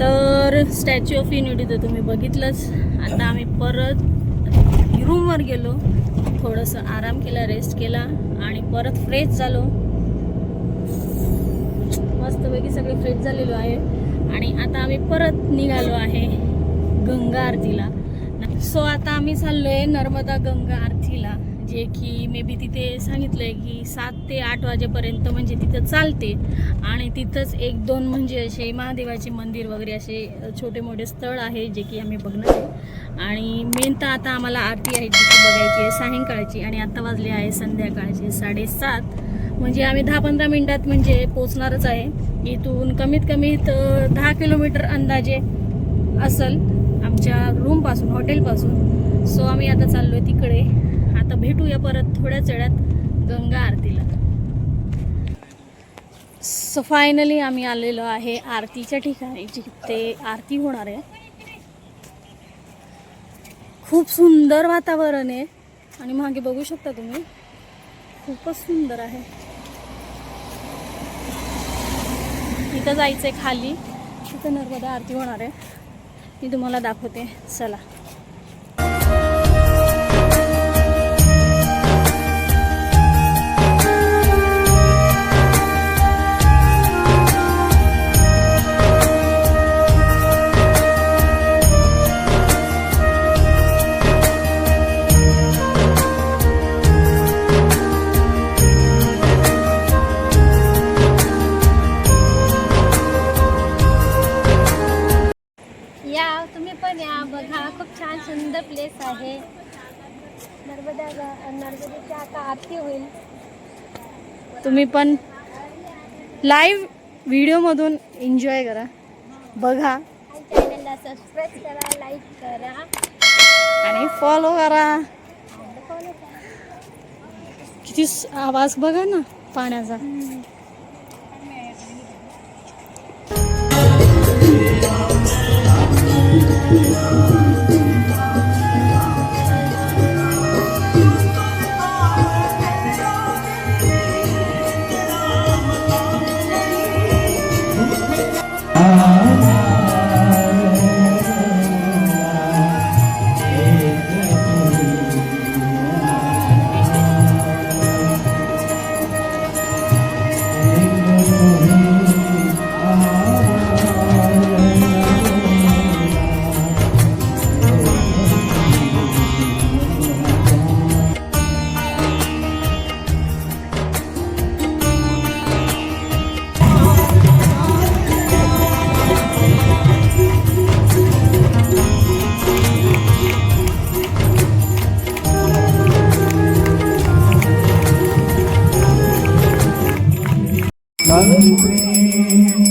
तर statue of unity तर तुम्ही बघितलंच. आता आम्ही परत रूमवर गेलो, थोडंसं आराम केला, रेस्ट केला आणि परत फ्रेश झालो. मस्तपैकी सगळे फ्रेश झालेलो आहे आणि आता आम्ही परत निघालो आहे गंगा आरतीला. सो आता आम्ही चाललोय नर्मदा गंगा आरतीला, जे की मे बी तिथे सांगितलंय की 7 ते 8 वाजेपर्यंत म्हणजे तिथं चालते आणि तिथंच 1-2 म्हणजे असे महादेवाचे मंदिर वगैरे असे छोटे मोठे स्थळ आहे जे की आम्ही बघणार आहे. आणि मेन तर आता आम्हाला आरती आहे जी की बघायची आहे सायंकाळची आणि आता वाजले आहे संध्याकाळचे 7:30. म्हणजे आम्ही 10-15 मिनिटात म्हणजे पोचणारच आहे. इथून कमीत कमी 10 किलोमीटर अंदाजे असेल आमच्या रूमपासून, हॉटेलपासून. सो आम्ही आता चाललो आहे तिकडे. आता भेटूया परत थोड्याच वेळात गंगा आरतीला. सो फायनली आम्ही आलेलो आहे आरतीच्या ठिकाणी जिथे आरती होणार आहे. खूप सुंदर वातावरण आहे आणि मागे बघू शकता तुम्ही, खूपच सुंदर आहे. इथं जायचंय खाली, तिथं नर्मदा आरती होणार आहे. मी तुम्हाला दाखवते, चला. तुम्ही पण या, बघा खूप छान सुंदर प्लेस आहे. नर्मदेची आता आरती होईल. तुम्ही पण लाईव्ह व्हिडिओमधून एन्जॉय करा, बघा, चॅनलला सबस्क्राईब करा, लाईक करा आणि फॉलो करा. किती आवाज बघा ना पाण्याचा.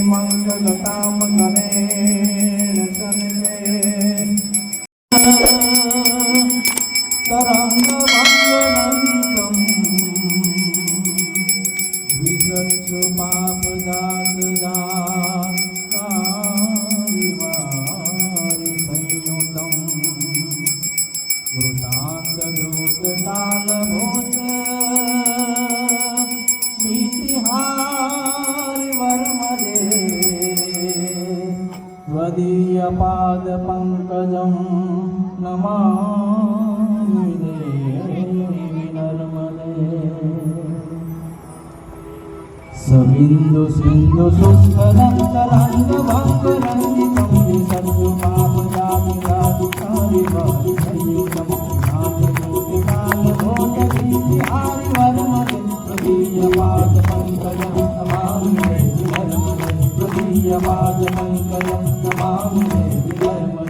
मंगलताम गणेश तरंग मंगलंतम विसत्सु पाप दात दारिवारि संयुतम वृतांत दूत काल भूत त्वदीय पाद पंकजं नमामि देवी नर्मदे. सबिंदु सिंधु सुस्फलंतरंग भंग रंजितं विसर्जु पाप जाति जाति कारिवारि संयुतं नाथ कोटि काल भोज कीर्ति हारि वर्मदे. त्वदीय पाद पंकजं नमामि देवी नर्मदे. त्वदीय पाद पंकजं नमामि देवी नर्मदे.